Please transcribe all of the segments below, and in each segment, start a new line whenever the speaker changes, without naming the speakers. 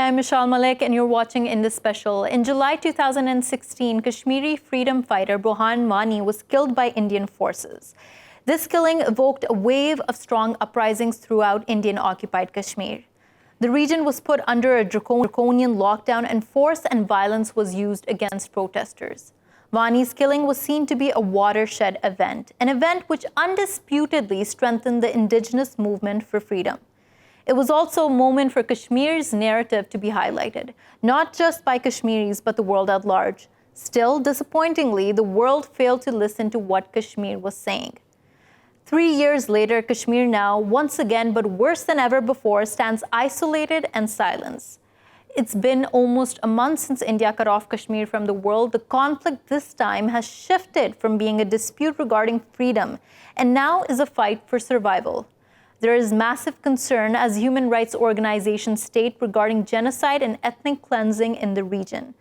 I'm Meshal Malik, and you're watching Indus Special. In July 2016, Kashmiri freedom fighter Burhan Wani was killed by Indian forces. This killing evoked a wave of strong uprisings throughout Indian-occupied Kashmir. The region was put under a draconian lockdown, and force and violence was used against protesters. Wani's killing was seen to be a watershed event, an event which undisputedly strengthened the indigenous movement for freedom. It was also a moment for Kashmir's narrative to be highlighted, not just by Kashmiris, but the world at large. Still, disappointingly, the world failed to listen to what Kashmir was saying. 3 years later, Kashmir now, once again, but worse than ever before, stands isolated and silenced. It's been almost a month since India cut off Kashmir from the world. The conflict this time has shifted from being a dispute regarding freedom and now is a fight for survival. There is massive concern, as human rights organizations state, regarding genocide and ethnic cleansing in the region.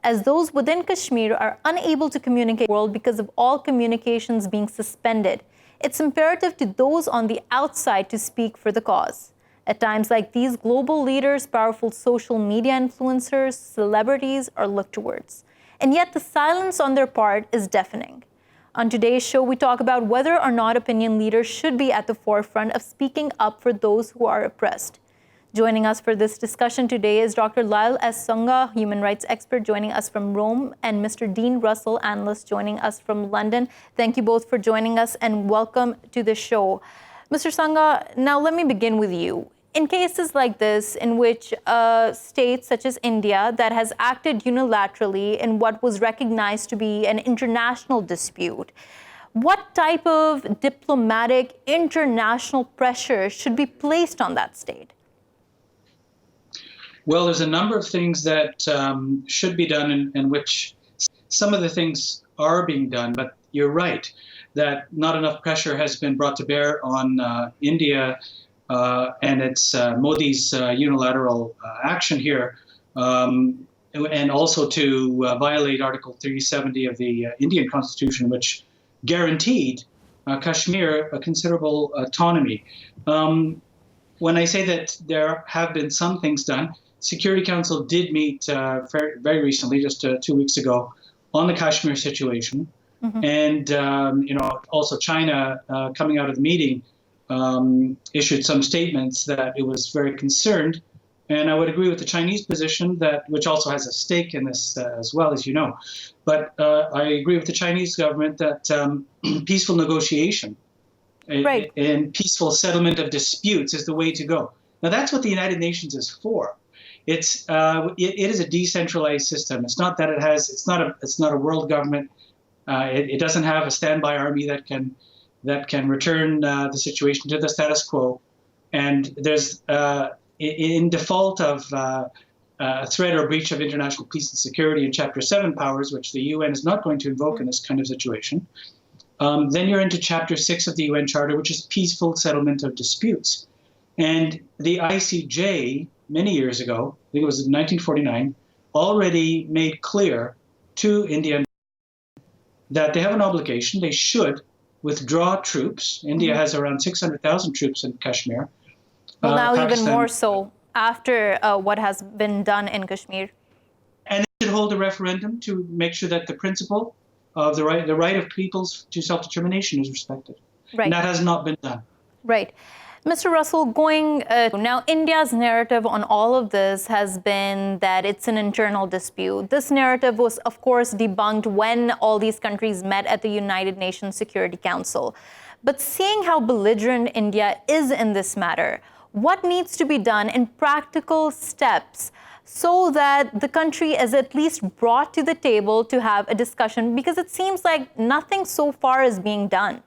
As those within Kashmir are unable to communicate with the world because of all communications being suspended, it's imperative to those on the outside to speak for the cause. At times like these, global leaders, powerful social media influencers, celebrities are looked towards. And yet the silence on their part is deafening. On today's show, we talk about whether or not opinion leaders should be at the forefront of speaking up for those who are oppressed. Joining us for this discussion today is Dr. Lyal S, Sunga, human rights expert, joining us from Rome, and Mr. Dean Russel, analyst, joining us from London. Thank you both for joining us and welcome to the show. Mr. Sunga, now let me begin with you. In cases like this, in which states such as India that has acted unilaterally in what was recognized to be an international dispute, what type of diplomatic international pressure should be placed on that state?
Well, there's a number of things that should be done, and which some of the things are being done, but you're right that not enough pressure has been brought to bear on India and its Modi's unilateral action here, and also to violate Article 370 of the Indian Constitution, which guaranteed Kashmir a considerable autonomy. When I say that there have been some things done, Security Council did meet very recently, just 2 weeks ago, on the Kashmir situation. Mm-hmm. And also China, coming out of the meeting, issued some statements that it was very concerned. And I would agree with the Chinese position, which also has a stake in this as well, as you know. But I agree with the Chinese government that peaceful negotiation right. and peaceful settlement of disputes is the way to go. Now, that's what the United Nations is for. It is a decentralized system. It's not that it's not a world government. It doesn't have a standby army that can return the situation to the status quo. And there's, in default of a threat or breach of international peace and security in Chapter 7 powers, which the UN is not going to invoke in this kind of situation, then you're into Chapter 6 of the UN Charter, which is peaceful settlement of disputes. And the ICJ, many years ago, I think it was in 1949, already made clear to India that they have an obligation. They should withdraw troops. India has around 600,000 troops in Kashmir.
Well, now even more so after what has been done in Kashmir.
And they should hold a referendum to make sure that the principle of the right of peoples to self-determination is respected. Right. And that has not been done.
Right. Mr. Russell, now India's narrative on all of this has been that it's an internal dispute. This narrative was, of course, debunked when all these countries met at the United Nations Security Council. But seeing how belligerent India is in this matter, what needs to be done in practical steps so that the country is at least brought to the table to have a discussion? Because it seems like nothing so far is being done.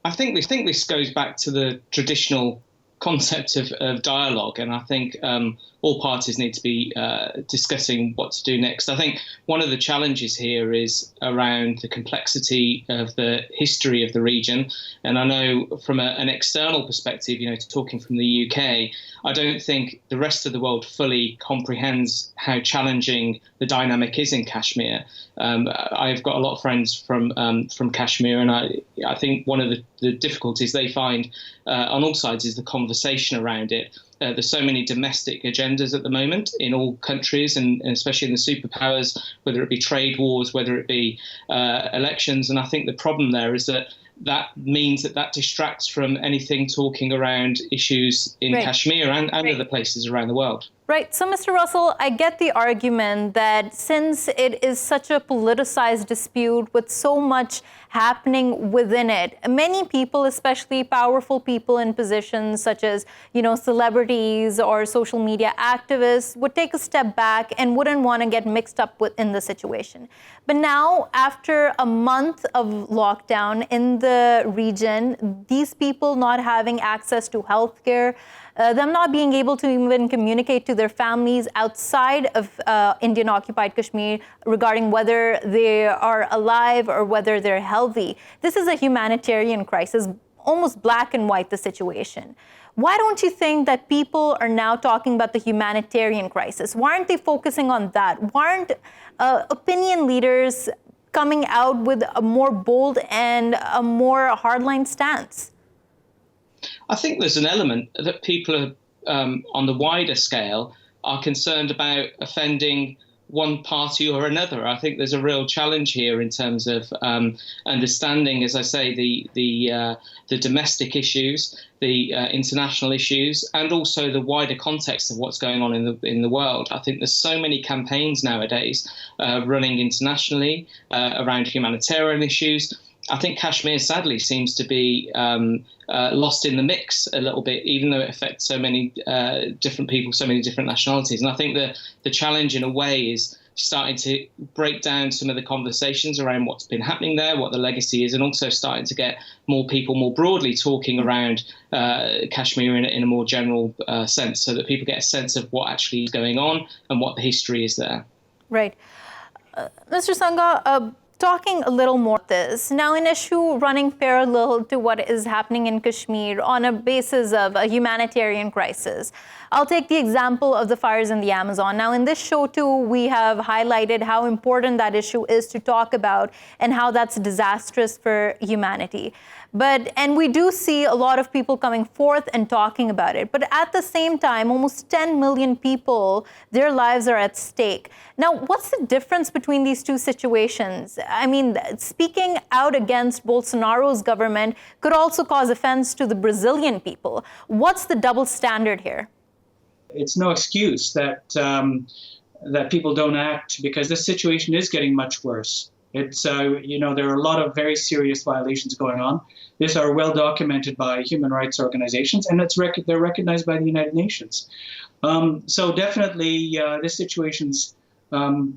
I think this goes back to the traditional concept of dialogue, and I think all parties need to be discussing what to do next. I think one of the challenges here is around the complexity of the history of the region, and I know from an external perspective, talking from the UK, I don't think the rest of the world fully comprehends how challenging the dynamic is in Kashmir. I've got a lot of friends from Kashmir, and I think one of the difficulties they find on all sides is the conversation around it. there's so many domestic agendas at the moment in all countries, and especially in the superpowers, whether it be trade wars, whether it be elections. And I think the problem there is that means that distracts from anything talking around issues in Kashmir and other places around the world.
Right. So, Mr. Russel, I get the argument that since it is such a politicized dispute with so much happening within it, many people, especially powerful people in positions such as, celebrities or social media activists, would take a step back and wouldn't want to get mixed up in the situation. But now, after a month of lockdown in the region, these people not having access to healthcare, them not being able to even communicate to their families outside of Indian-occupied Kashmir regarding whether they are alive or whether they're healthy. This is a humanitarian crisis, almost black and white, the situation. Why don't you think that people are now talking about the humanitarian crisis? Why aren't they focusing on that? Why aren't opinion leaders coming out with a more bold and a more hardline stance?
I think there's an element that people are, on the wider scale, are concerned about offending one party or another. I think there's a real challenge here in terms of understanding, as I say, the domestic issues, the international issues, and also the wider context of what's going on in the world. I think there's so many campaigns nowadays running internationally around humanitarian issues. I think Kashmir, sadly, seems to be lost in the mix a little bit, even though it affects so many different people, so many different nationalities. And I think the challenge, in a way, is starting to break down some of the conversations around what's been happening there, what the legacy is, and also starting to get more people more broadly talking around Kashmir in a more general sense, so that people get a sense of what actually is going on and what the history is there.
Right. Mr. Sunga, talking a little more about this, now an issue running parallel to what is happening in Kashmir on a basis of a humanitarian crisis. I'll take the example of the fires in the Amazon. Now, in this show, too, we have highlighted how important that issue is to talk about and how that's disastrous for humanity. And we do see a lot of people coming forth and talking about it. But at the same time, almost 10 million people, their lives are at stake. Now, what's the difference between these two situations? I mean, speaking out against Bolsonaro's government could also cause offense to the Brazilian people. What's the double standard here?
It's no excuse that that people don't act, because this situation is getting much worse. It's there are a lot of very serious violations going on. These are well documented by human rights organizations, and they're recognized by the United Nations. So definitely, this situation's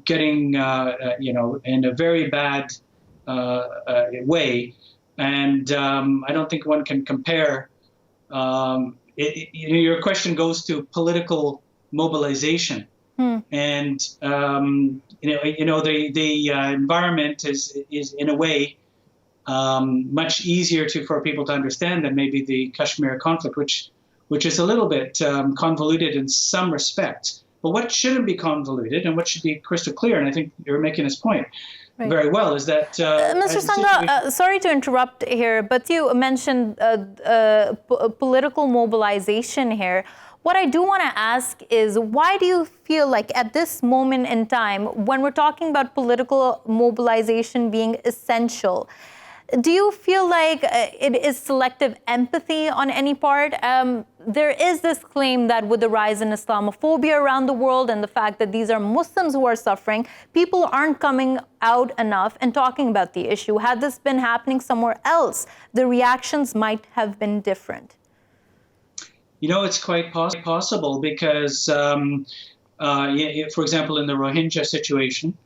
getting in a very bad way, and I don't think one can compare. Your question goes to political mobilization, and the environment is in a way much easier for people to understand than maybe the Kashmir conflict, which is a little bit convoluted in some respects. But what shouldn't be convoluted and what should be crystal clear, and I think you're making this point very well, is that...
Mr. Sunga, sorry to interrupt here, but you mentioned political mobilization here. What I do want to ask is, why do you feel like at this moment in time, when we're talking about political mobilization being essential, do you feel like it is selective empathy on any part? There is this claim that with the rise in Islamophobia around the world and the fact that these are Muslims who are suffering, people aren't coming out enough and talking about the issue. Had this been happening somewhere else, the reactions might have been different.
It's quite possible because, for example, in the Rohingya situation,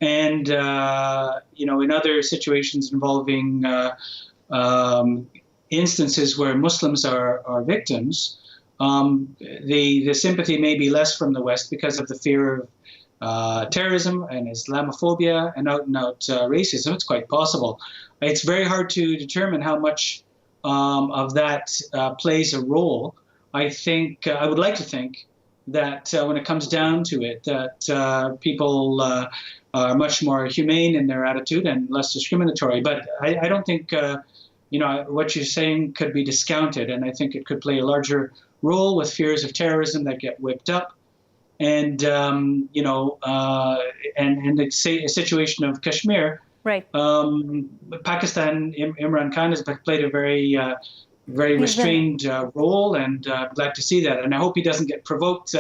and, in other situations involving instances where Muslims are victims, the sympathy may be less from the West because of the fear of terrorism and Islamophobia and out-and-out racism. It's quite possible. It's very hard to determine how much of that plays a role. I would like to think that when it comes down to it, that people are much more humane in their attitude and less discriminatory. But I don't think, what you're saying could be discounted, and I think it could play a larger role with fears of terrorism that get whipped up. And, and the situation of Kashmir.
Right.
Pakistan, Imran Khan has played a very restrained role, and glad to see that. And I hope he doesn't get provoked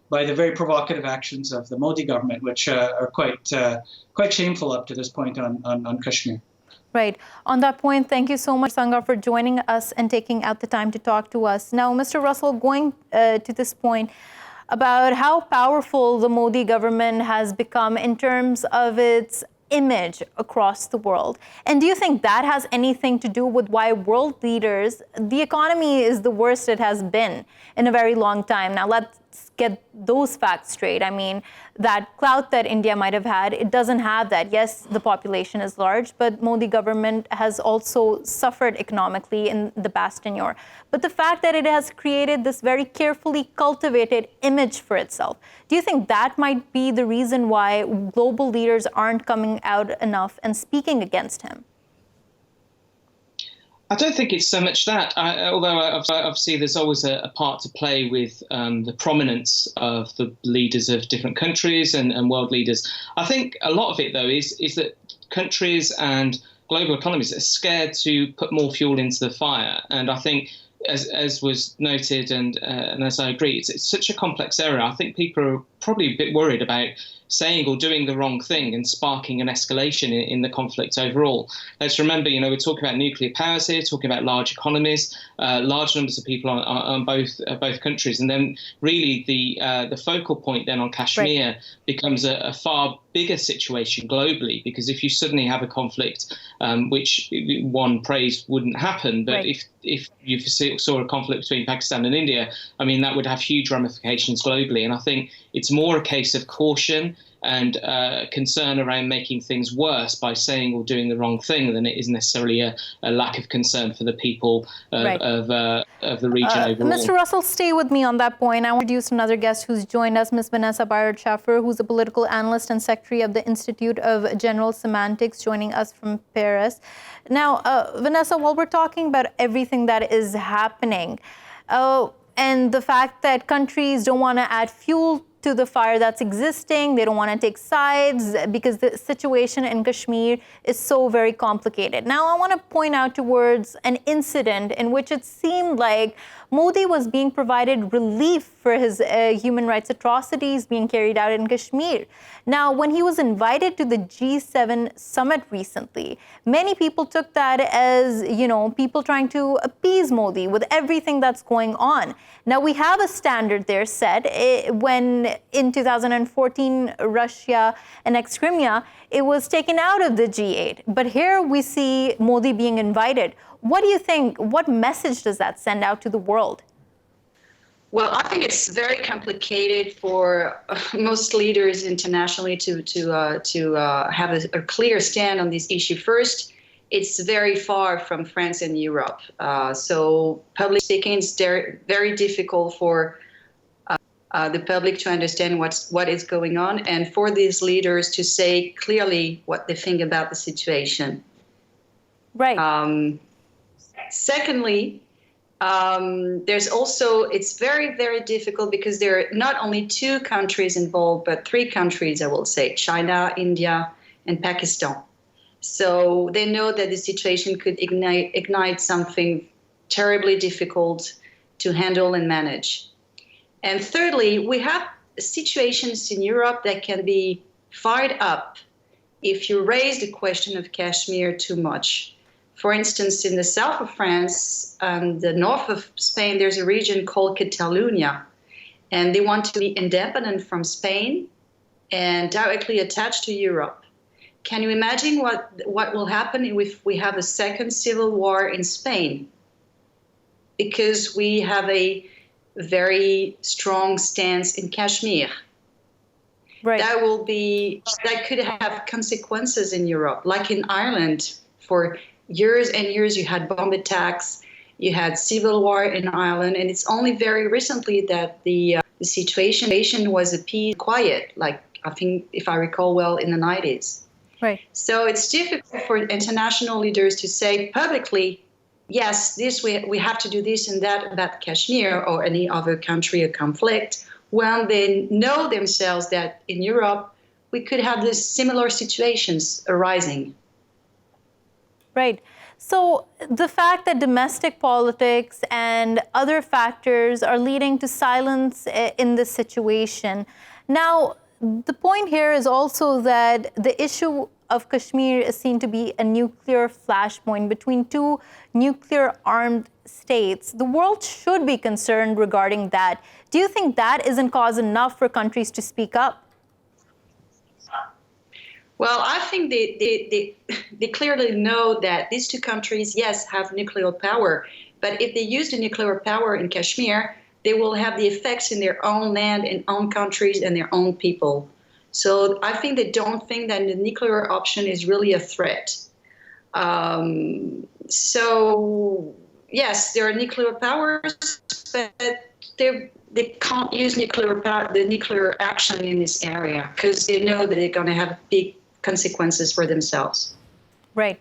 by the very provocative actions of the Modi government, which are quite shameful up to this point on Kashmir.
Right. On that point, thank you so much, Sunga, for joining us and taking out the time to talk to us. Now, Mr. Russel, going to this point about how powerful the Modi government has become in terms of its image across the world. And do you think that has anything to do with why world leaders, the economy is the worst it has been in a very long time? Now, let's get those facts straight. I mean, that clout that India might have had, it doesn't have that. Yes, the population is large, but Modi government has also suffered economically in the past tenure. But the fact that it has created this very carefully cultivated image for itself, do you think that might be the reason why global leaders aren't coming out enough and speaking against him?
I don't think it's so much that, although obviously there's always a part to play with the prominence of the leaders of different countries and world leaders. I think a lot of it, though, is that countries and global economies are scared to put more fuel into the fire. And I think, as was noted and as I agree, it's such a complex area. I think people are probably a bit worried about saying or doing the wrong thing and sparking an escalation in the conflict overall. Let's remember, we're talking about nuclear powers here, talking about large economies, large numbers of people on both countries, and then really the focal point then on Kashmir becomes a far bigger situation globally, because if you suddenly have a conflict, which one prays wouldn't happen, but if you saw a conflict between Pakistan and India, I mean, that would have huge ramifications globally. And I think it's more a case of caution and concern around making things worse by saying or doing the wrong thing than it is necessarily a lack of concern for the people of the region overall.
Mr. Russell, stay with me on that point. I want to introduce another guest who's joined us, Ms. Vanessa Biard-Schaeffer, who's a political analyst and secretary of the Institute of General Semantics, joining us from Paris. Now, Vanessa, while we're talking about everything that is happening, and the fact that countries don't want to add fuel to the fire that's existing, they don't want to take sides because the situation in Kashmir is so very complicated. Now, I want to point out towards an incident in which it seemed like Modi was being provided relief for his human rights atrocities being carried out in Kashmir. Now, when he was invited to the G7 summit recently, many people took that as, people trying to appease Modi with everything that's going on. Now, we have a standard there set when in 2014, Russia annexed Crimea, it was taken out of the G8. But here we see Modi being invited. What do you think? What message does that send out to the world?
Well, I think it's very complicated for most leaders internationally to have a clear stand on this issue. First, it's very far from France and Europe. So public speaking is very difficult for the public to understand what is going on, and for these leaders to say clearly what they think about the situation.
Right.
Secondly, it's very, very difficult because there are not only two countries involved, but three countries, I will say, China, India, and Pakistan. So they know that the situation could ignite something terribly difficult to handle and manage. And thirdly, we have situations in Europe that can be fired up if you raise the question of Kashmir too much. For instance, in the south of France and the north of Spain, there's a region called Catalonia, and they want to be independent from Spain and directly attached to Europe. Can you imagine what will happen if we have a second civil war in Spain? Because we have a very strong stance in Kashmir.
Right.
That could have consequences in Europe, like in Ireland. For years and years, you had bomb attacks, you had civil war in Ireland, and it's only very recently that the situation was appeased, quiet, like I think, if I recall well, in the 90s.
Right.
So it's difficult for international leaders to say publicly yes, we have to do this and that about Kashmir or any other country or conflict, when they know themselves that in Europe we could have these similar situations arising.
Right. So the fact that domestic politics and other factors are leading to silence in this situation. Now, the point here is also that the issue of Kashmir is seen to be a nuclear flashpoint between two nuclear-armed states. The world should be concerned regarding that. Do you think that isn't cause enough for countries to speak up?
Well, I think they clearly know that these two countries, yes, have nuclear power. But if they use the nuclear power in Kashmir, they will have the effects in their own land, in own countries, and their own people. So I think they don't think that the nuclear option is really a threat. So, yes, there are nuclear powers, but they can't use the nuclear action in this area because they know that they're going to have big consequences for themselves.
Right.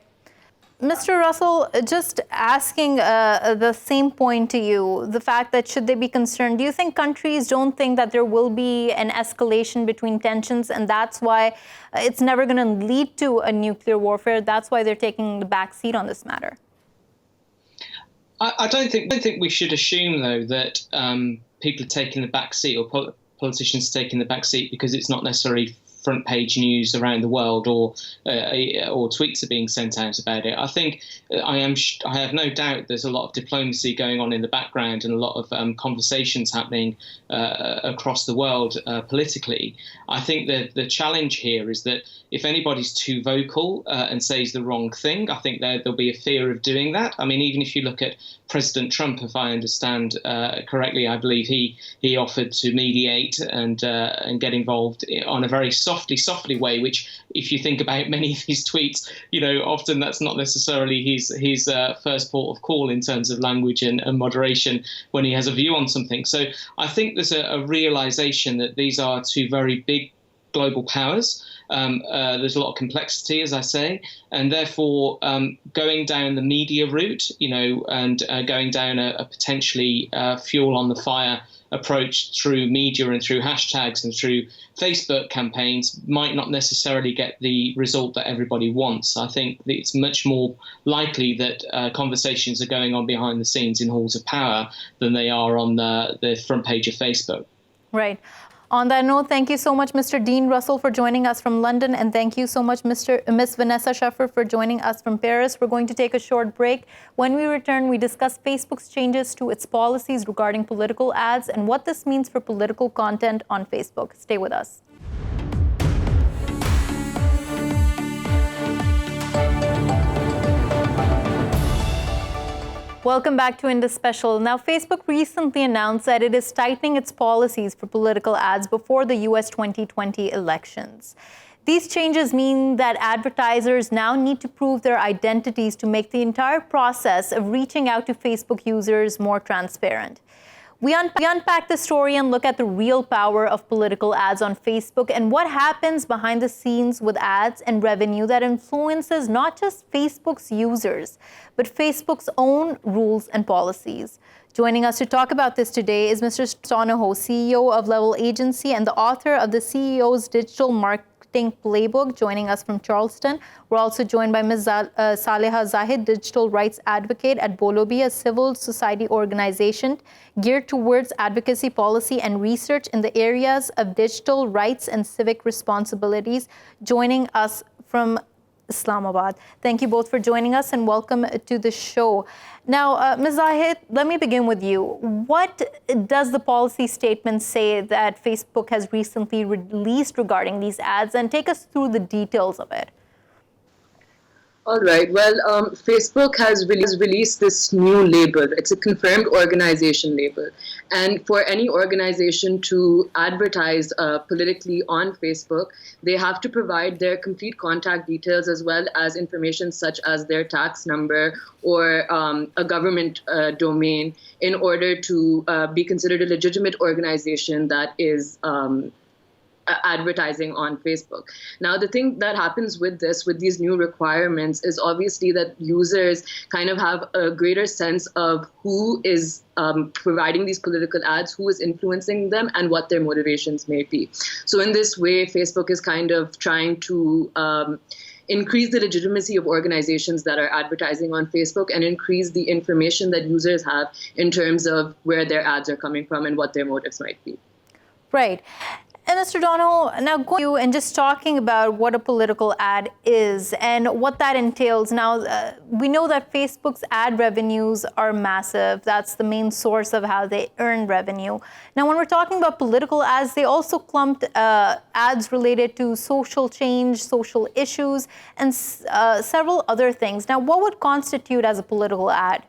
Mr. Russel, just asking the same point to you, the fact that should they be concerned, do you think countries don't think that there will be an escalation between tensions and that's why it's never going to lead to a nuclear warfare? That's why they're taking the back seat on this matter?
I don't think we should assume, though, that people are taking the back seat or politicians taking the back seat because it's not necessarily front page news around the world or tweets are being sent out about it. I think I have no doubt there's a lot of diplomacy going on in the background and a lot of conversations happening across the world politically. I think that the challenge here is that if anybody's too vocal and says the wrong thing, I think there'll be a fear of doing that. I mean, even if you look at President Trump, if I understand correctly, I believe he offered to mediate and get involved on a very softly way, which if you think about many of his tweets, often that's not necessarily his first port of call in terms of language and moderation when he has a view on something. So I think there's a realization that these are two very big global powers. There's a lot of complexity, as I say, and therefore going down the media route, and going down a potentially fuel on the fire approach through media and through hashtags and through Facebook campaigns might not necessarily get the result that everybody wants. I think that it's much more likely that conversations are going on behind the scenes in halls of power than they are on the front page of Facebook.
Right. On that note, thank you so much, Mr. Dean Russel, for joining us from London, and thank you so much, Miss Vanessa Biard-Schaeffer, for joining us from Paris. We're going to take a short break. When we return, we discuss Facebook's changes to its policies regarding political ads and what this means for political content on Facebook. Stay with us. Welcome back to Indus Special. Now, Facebook recently announced that it is tightening its policies for political ads before the US 2020 elections. These changes mean that advertisers now need to prove their identities to make the entire process of reaching out to Facebook users more transparent. We unpack the story and look at the real power of political ads on Facebook and what happens behind the scenes with ads and revenue that influences not just Facebook's users, but Facebook's own rules and policies. Joining us to talk about this today is Mr. Donohoe, CEO of Level Agency and the author of the CEO's Digital Marketing Playbook, joining us from Charleston. We're also joined by Ms. Saleha Zahid, digital rights advocate at Bolobi, a civil society organization geared towards advocacy, policy, and research in the areas of digital rights and civic responsibilities, joining us from Islamabad. Thank you both for joining us and welcome to the show. Now, Ms. Zahid, let me begin with you. What does the policy statement say that Facebook has recently released regarding these ads, and take us through the details of it?
All right. Well, Facebook has released this new label. It's a confirmed organization label. And for any organization to advertise politically on Facebook, they have to provide their complete contact details as well as information such as their tax number or a government domain in order to be considered a legitimate organization that is advertising on Facebook. Now, the thing that happens with these new requirements, is obviously that users kind of have a greater sense of who is providing these political ads, who is influencing them, and what their motivations may be. So in this way, Facebook is kind of trying to increase the legitimacy of organizations that are advertising on Facebook, and increase the information that users have in terms of where their ads are coming from and what their motives might be.
Right. And Mr. Donohoe, now going to you and just talking about what a political ad is and what that entails. Now, we know that Facebook's ad revenues are massive. That's the main source of how they earn revenue. Now, when we're talking about political ads, they also clumped ads related to social change, social issues, and several other things. Now, what would constitute as a political ad?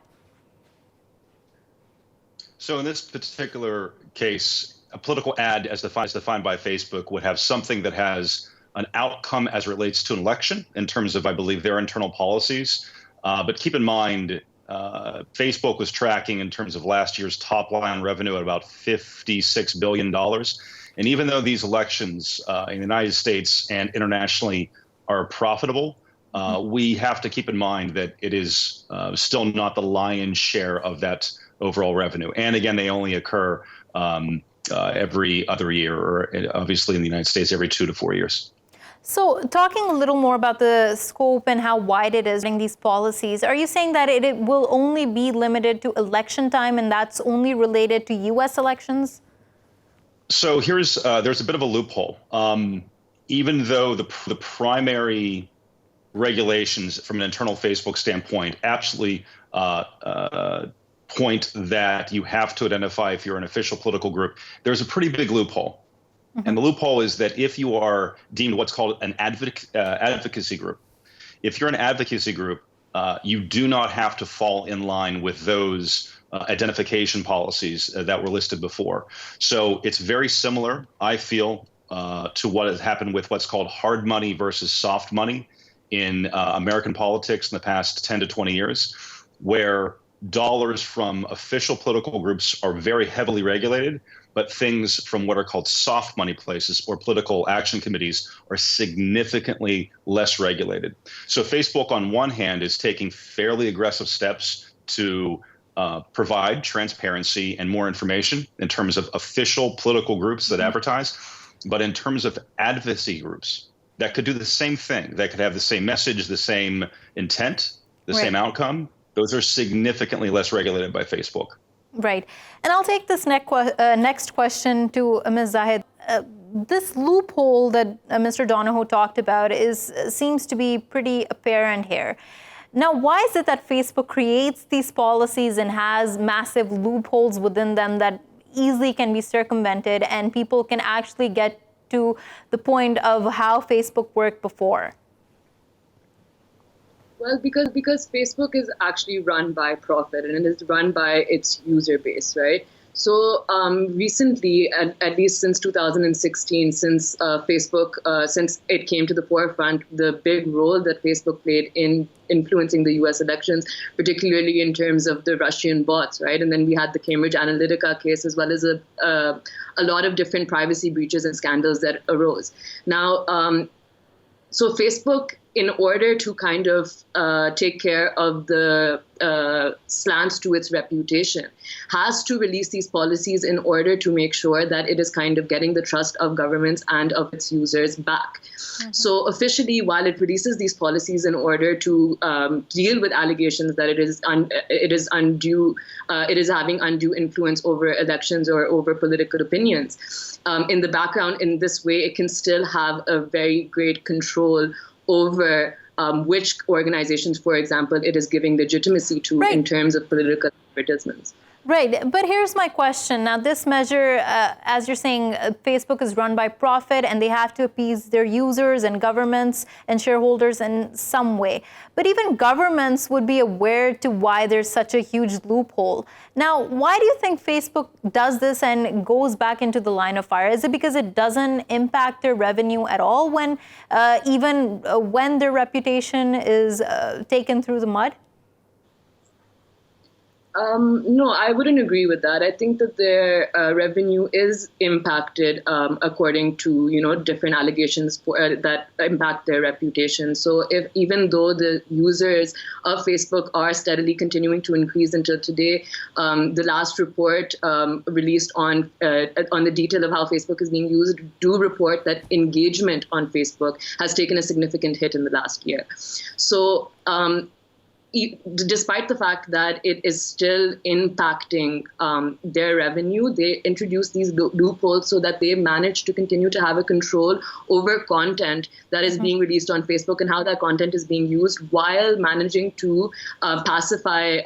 So in this particular case, a political ad, as defined by Facebook, would have something that has an outcome as it relates to an election in terms of, I believe, their internal policies. But keep in mind, Facebook was tracking in terms of last year's top line revenue at about $56 billion. And even though these elections in the United States and internationally are profitable, we have to keep in mind that it is still not the lion's share of that overall revenue. And again, they only occur every other year, or obviously in the United States, every 2 to 4 years.
So talking a little more about the scope and how wide it is in these policies, are you saying that it will only be limited to election time and that's only related to U.S. elections?
So there's a bit of a loophole. Even though the primary regulations from an internal Facebook standpoint absolutely point that you have to identify if you're an official political group, there's a pretty big loophole. Mm-hmm. And the loophole is that if you are deemed what's called an advocacy group, if you're an advocacy group, you do not have to fall in line with those identification policies that were listed before. So it's very similar, I feel, to what has happened with what's called hard money versus soft money in American politics in the past 10 to 20 years, where dollars from official political groups are very heavily regulated, but things from what are called soft money places or political action committees are significantly less regulated. So Facebook, on one hand, is taking fairly aggressive steps to provide transparency and more information in terms of official political groups that advertise, but in terms of advocacy groups that could do the same thing, that could have the same message, the same intent, the same outcome, those are significantly less regulated by Facebook.
Right. And I'll take this next question to Ms. Zahid. This loophole that Mr. Donohoe talked about seems to be pretty apparent here. Now, why is it that Facebook creates these policies and has massive loopholes within them that easily can be circumvented and people can actually get to the point of how Facebook worked before?
Well, because Facebook is actually run by profit and it is run by its user base, right? So recently, at least since 2016, since Facebook, since it came to the forefront, the big role that Facebook played in influencing the U.S. elections, particularly in terms of the Russian bots, right? And then we had the Cambridge Analytica case, as well as a lot of different privacy breaches and scandals that arose. Now, so Facebook, in order to kind of take care of the slants to its reputation, has to release these policies in order to make sure that it is kind of getting the trust of governments and of its users back. Mm-hmm. So officially, while it releases these policies in order to deal with allegations that it is having undue influence over elections or over political opinions, in the background, in this way, it can still have a very great control over which organizations, for example, it is giving legitimacy to in terms of political advertisements.
Right. But here's my question. Now, this measure, as you're saying, Facebook is run by profit and they have to appease their users and governments and shareholders in some way. But even governments would be aware to why there's such a huge loophole. Now, why do you think Facebook does this and goes back into the line of fire? Is it because it doesn't impact their revenue at all when when their reputation is taken through the mud?
No, I wouldn't agree with that. I think that their revenue is impacted according to, different allegations that impact their reputation. So even though the users of Facebook are steadily continuing to increase until today, the last report released on the detail of how Facebook is being used do report that engagement on Facebook has taken a significant hit in the last year. So despite the fact that it is still impacting their revenue, they introduced these loopholes so that they manage to continue to have a control over content that is being released on Facebook and how that content is being used, while managing to pacify,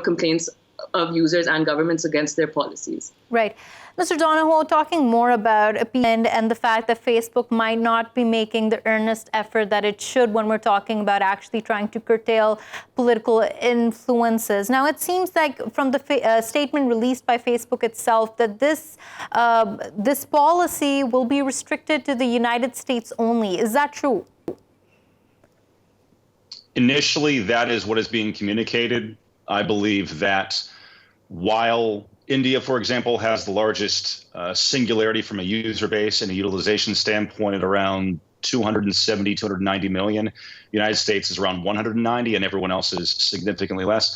complaints of users and governments against their policies.
Right. Mr. Donohoe, talking more about opinion and the fact that Facebook might not be making the earnest effort that it should when we're talking about actually trying to curtail political influences. Now, it seems like from the statement released by Facebook itself that this policy will be restricted to the United States only. Is that true?
Initially, that is what is being communicated. I believe that while India, for example, has the largest singularity from a user base and a utilization standpoint at around 270, 290 million. The United States is around 190, and everyone else is significantly less.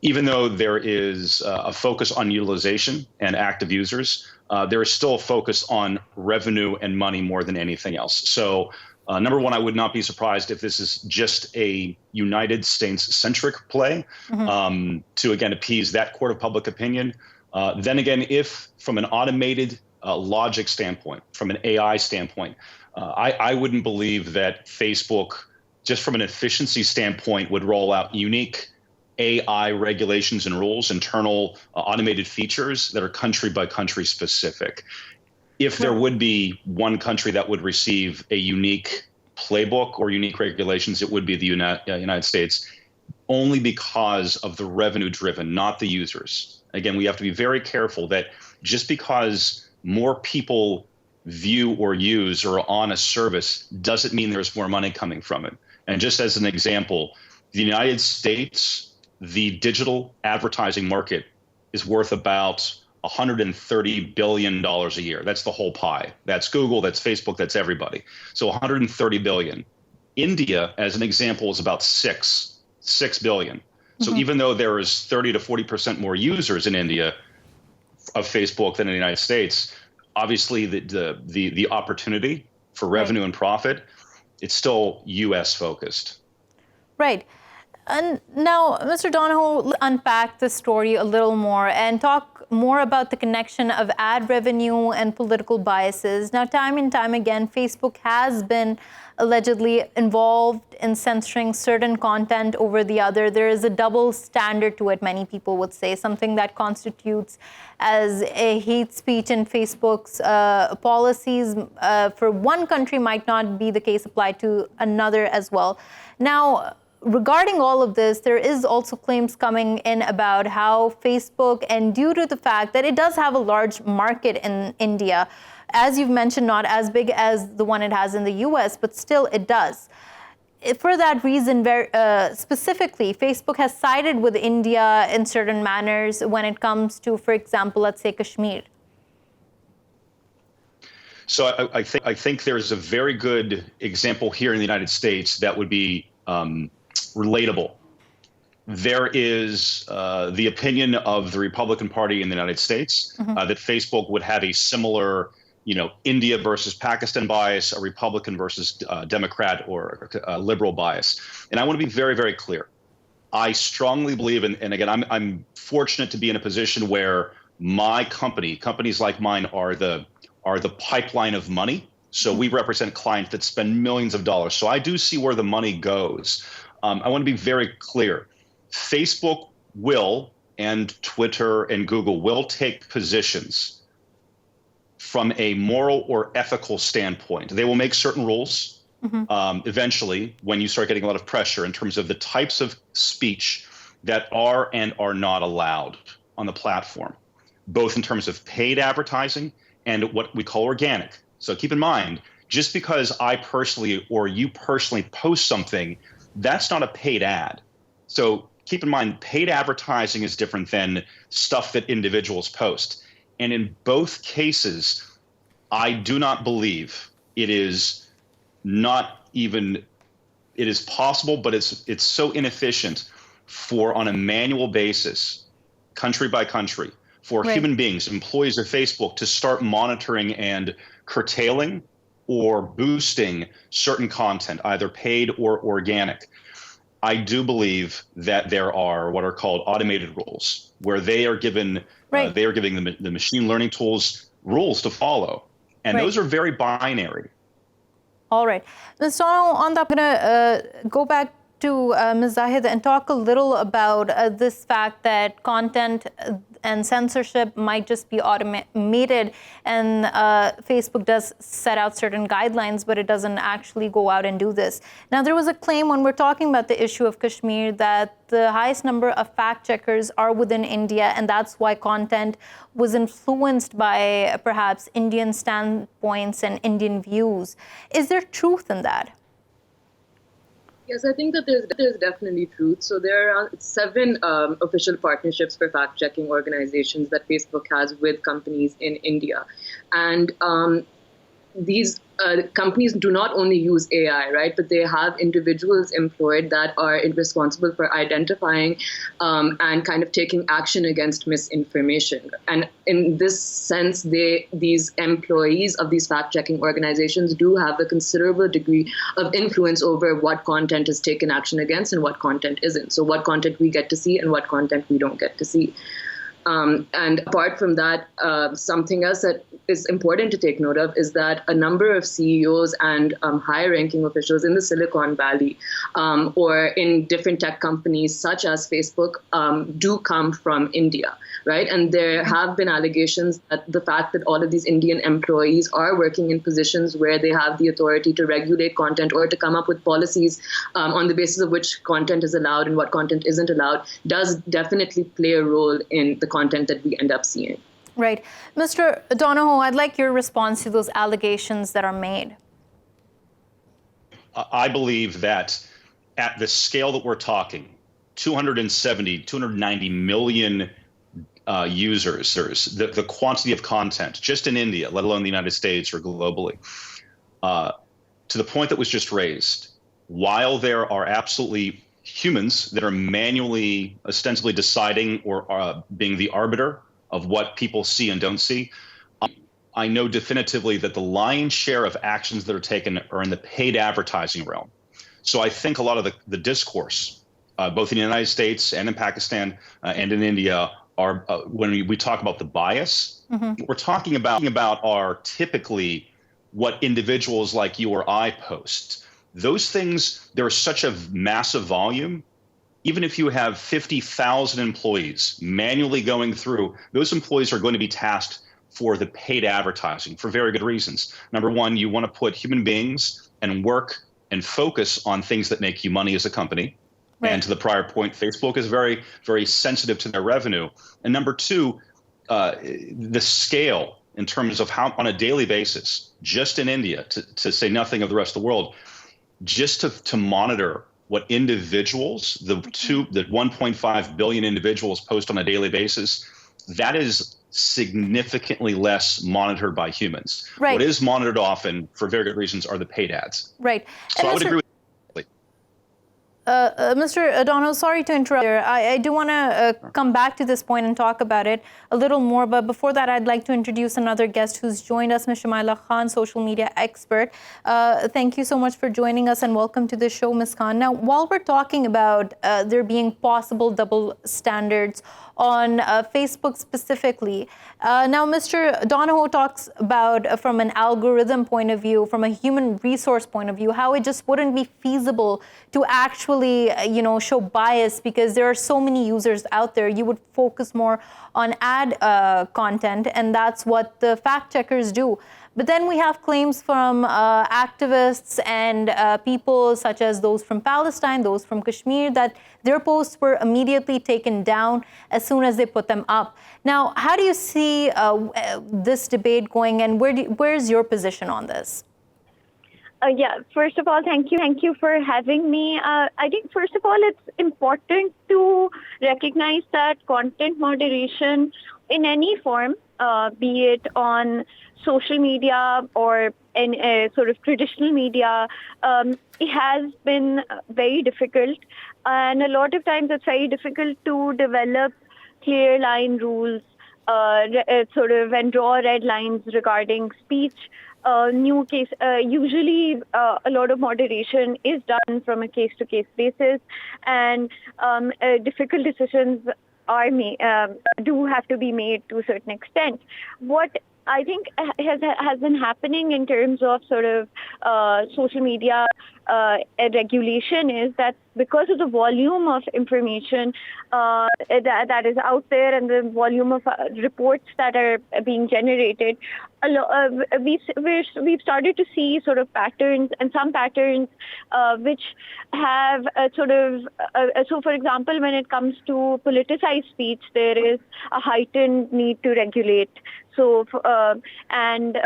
Even though there is a focus on utilization and active users, there is still a focus on revenue and money more than anything else. So number one, I would not be surprised if this is just a United States-centric play to, again, appease that court of public opinion. Then again, if from an automated logic standpoint, from an AI standpoint, I wouldn't believe that Facebook, just from an efficiency standpoint, would roll out unique AI regulations and rules, internal automated features that are country by country specific. If there would be one country that would receive a unique playbook or unique regulations, it would be the United States, only because of the revenue driven, not the users. Again, we have to be very careful that just because more people view or use or on a service doesn't mean there's more money coming from it. And just as an example, the United States, the digital advertising market is worth about $130 billion a year. That's the whole pie. That's Google, that's Facebook, that's everybody. So $130 billion. India, as an example, is about $6 billion. So even though there is 30 to 40% more users in India of Facebook than in the United States, obviously the opportunity for revenue and profit, it's still US focused.
Right. And now, Mr. Donohoe, unpack this story a little more and talk more about the connection of ad revenue and political biases. Now, time and time again, Facebook has been allegedly involved in censoring certain content over the other. There is a double standard to it, many people would say, something that constitutes as a hate speech in Facebook's policies for one country might not be the case applied to another as well. Now, regarding all of this, there is also claims coming in about how Facebook, and due to the fact that it does have a large market in India, as you've mentioned, not as big as the one it has in the US, but still it does. For that reason, specifically, Facebook has sided with India in certain manners when it comes to, for example, let's say Kashmir.
So I think there's a very good example here in the United States that would be relatable. There is the opinion of the Republican Party in the United States that Facebook would have a similar, India versus Pakistan bias, a Republican versus Democrat or liberal bias. And I want to be very, very clear. I strongly believe, and again, I'm fortunate to be in a position where my companies like mine are the pipeline of money. So we represent clients that spend millions of dollars. So I do see where the money goes. I want to be very clear. Facebook will, and Twitter and Google will take positions from a moral or ethical standpoint. They will make certain rules eventually when you start getting a lot of pressure in terms of the types of speech that are and are not allowed on the platform, both in terms of paid advertising and what we call organic. So keep in mind, just because I personally or you personally post something, that's not a paid ad. So keep in mind, paid advertising is different than stuff that individuals post. And in both cases, I do not believe it is possible, but it's so inefficient for, on a manual basis, country by country, for human beings, employees of Facebook, to start monitoring and curtailing or boosting certain content, either paid or organic. I do believe that there are what are called automated rules, where they are giving the machine learning tools rules to follow, and those are very binary.
All right, Ms. Donohoe, on that, I'm going to go back to Ms. Zahid and talk a little about this fact that content and censorship might just be automated, and Facebook does set out certain guidelines, but it doesn't actually go out and do this. Now, there was a claim when we're talking about the issue of Kashmir that the highest number of fact checkers are within India, and that's why content was influenced by perhaps Indian standpoints and Indian views. Is there truth in that?
Yes, I think that there's definitely truth. So there are 7 official partnerships for fact-checking organizations that Facebook has with companies in India. And these companies do not only use AI, right, but they have individuals employed that are responsible for identifying and kind of taking action against misinformation. And in this sense, these employees of these fact-checking organizations do have a considerable degree of influence over what content is taken action against and what content isn't. So what content we get to see and what content we don't get to see. And apart from that, something else that is important to take note of is that a number of CEOs and high-ranking officials in the Silicon Valley or in different tech companies such as Facebook do come from India, right? And there have been allegations that the fact that all of these Indian employees are working in positions where they have the authority to regulate content or to come up with policies on the basis of which content is allowed and what content isn't allowed does definitely play a role in the content that we end up seeing.
Right. Mr. Donohoe, I'd like your response to those allegations that are made.
I believe that at the scale that we're talking, 290 million users, the quantity of content just in India, let alone the United States or globally, to the point that was just raised, while there are absolutely humans that are manually, ostensibly deciding or being the arbiter of what people see and don't see, I know definitively that the lion's share of actions that are taken are in the paid advertising realm. So I think a lot of the discourse, both in the United States and in Pakistan and in India, are when we talk about the bias, we're talking about are typically what individuals like you or I post. Those things, there's such a massive volume. Even if you have 50,000 employees manually going through, those employees are going to be tasked for the paid advertising for very good reasons. Number one, you want to put human beings and work and focus on things that make you money as a company. Right. And to the prior point, Facebook is very, very sensitive to their revenue. And number two, the scale in terms of how on a daily basis, just in India, to say nothing of the rest of the world, just to monitor what individuals, the 1.5 billion individuals post on a daily basis, that is significantly less monitored by humans. Right. What is monitored often, for very good reasons, are the paid ads.
Right.
So I would agree with
Mr. Donohoe, sorry to interrupt here. I do want to come back to this point and talk about it a little more. But before that, I'd like to introduce another guest who's joined us, Ms. Shmyla Khan, social media expert. Thank you so much for joining us and welcome to the show, Ms. Khan. Now, while we're talking about there being possible double standards on Facebook specifically, now Mr. Donohoe talks about from an algorithm point of view, from a human resource point of view, how it just wouldn't be feasible to actually show bias because there are so many users out there. You would focus more on ad content, and that's what the fact checkers do. But then we have claims from activists and people such as those from Palestine, those from Kashmir, that their posts were immediately taken down as soon as they put them up. Now, how do you see this debate going, and where's your position on this?
First of all, thank you for having me. I think, first of all, it's important to recognize that content moderation in any form, be it on social media or in sort of traditional media, it has been very difficult. And a lot of times it's very difficult to develop clear line rules, sort of, and draw red lines regarding speech. Usually a lot of moderation is done from a case-to-case basis, and difficult decisions are do have to be made to a certain extent. What I think has been happening in terms of sort of social media regulation is that because of the volume of information that is out there and the volume of reports that are being generated, we've started to see sort of patterns, and some patterns which have sort of, so for example, when it comes to politicized speech, there is a heightened need to regulate. So, and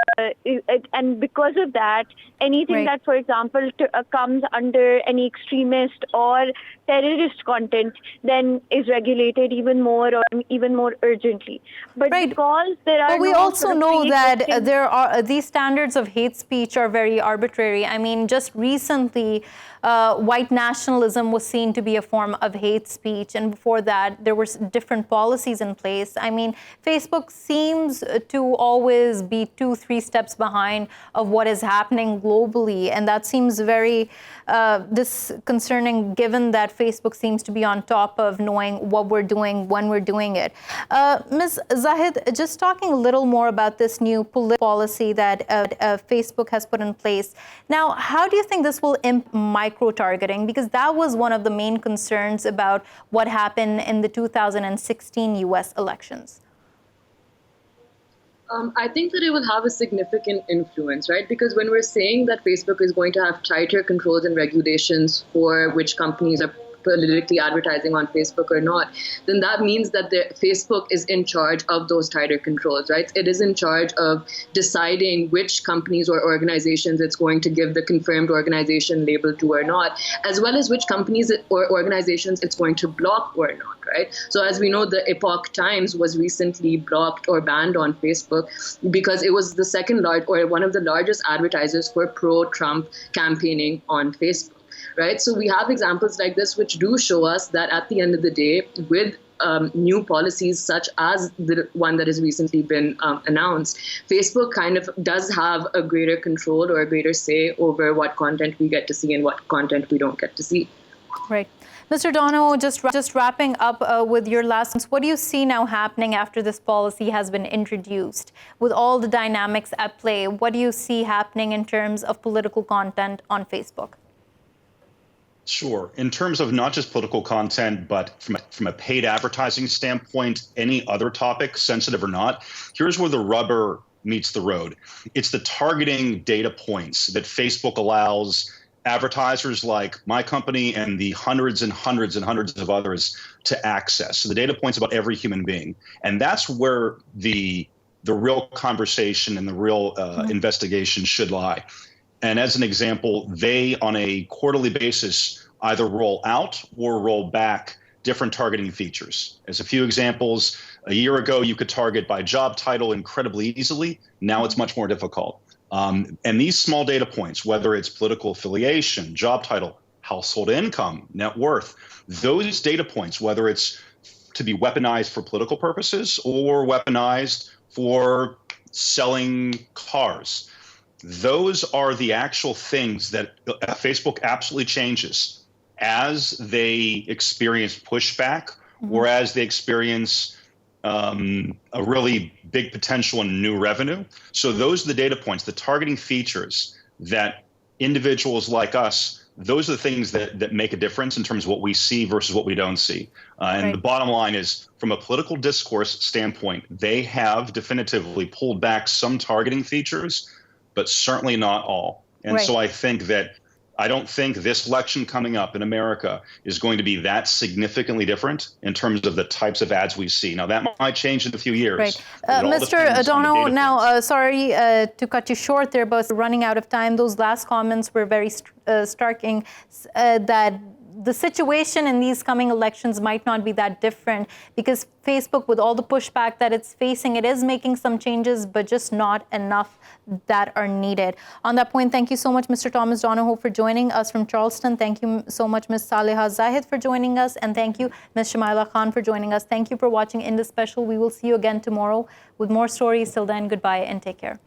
because of that, anything that, for example, comes under any extremist or terrorist content then is regulated even more or even more urgently. But because there are,
but we also know that there are these standards of hate speech are very arbitrary. I mean, just recently, white nationalism was seen to be a form of hate speech, and before that, there were different policies in place. I mean, Facebook seems to always be 2-3 steps behind of what is happening globally, and that seems very disconcerting, given that Facebook seems to be on top of knowing what we're doing when we're doing it. Ms. Zahid, just talking a little more about this new policy that Facebook has put in place. Now, how do you think this will impact micro-targeting? Because that was one of the main concerns about what happened in the 2016 U.S. elections.
I think that it will have a significant influence, right? Because when we're saying that Facebook is going to have tighter controls and regulations for which companies are politically advertising on Facebook or not, then that means that Facebook is in charge of those tighter controls, right? It is in charge of deciding which companies or organizations it's going to give the confirmed organization label to or not, as well as which companies or organizations it's going to block or not, right? So as we know, the Epoch Times was recently blocked or banned on Facebook because it was the second large or one of the largest advertisers for pro-Trump campaigning on Facebook. Right. So we have examples like this, which do show us that at the end of the day, with new policies such as the one that has recently been announced, Facebook kind of does have a greater control or a greater say over what content we get to see and what content we don't get to see.
Right. Mr. Donohoe, just wrapping up with your last, what do you see now happening after this policy has been introduced? With all the dynamics at play, what do you see happening in terms of political content on Facebook?
Sure. In terms of not just political content, but from a paid advertising standpoint, any other topic, sensitive or not, here's where the rubber meets the road. It's the targeting data points that Facebook allows advertisers like my company and the hundreds and hundreds and hundreds of others to access. So the data points about every human being. And that's where the real conversation and the real investigation should lie. And as an example, they, on a quarterly basis, either roll out or roll back different targeting features. As a few examples, a year ago, you could target by job title incredibly easily. Now it's much more difficult. And these small data points, whether it's political affiliation, job title, household income, net worth, those data points, whether it's to be weaponized for political purposes or weaponized for selling cars, those are the actual things that Facebook absolutely changes as they experience pushback or as they experience a really big potential in new revenue. So those are the data points, the targeting features that individuals like us, those are the things that make a difference in terms of what we see versus what we don't see. And the bottom line is, from a political discourse standpoint, they have definitively pulled back some targeting features, but certainly not all. And so I don't think this election coming up in America is going to be that significantly different in terms of the types of ads we see. Now, that might change in a few years.
Right. Mr. Donohoe, now, sorry to cut you short there, but running out of time. Those last comments were very striking, that the situation in these coming elections might not be that different, because Facebook, with all the pushback that it's facing, it is making some changes, but just not enough that are needed. On that point, thank you so much, Mr. Thomas Donohoe, for joining us from Charleston. Thank you so much, Ms. Saleha Zahid, for joining us. And thank you, Ms. Shmyla Khan, for joining us. Thank you for watching Indus Special. We will see you again tomorrow with more stories. Till then, goodbye and take care.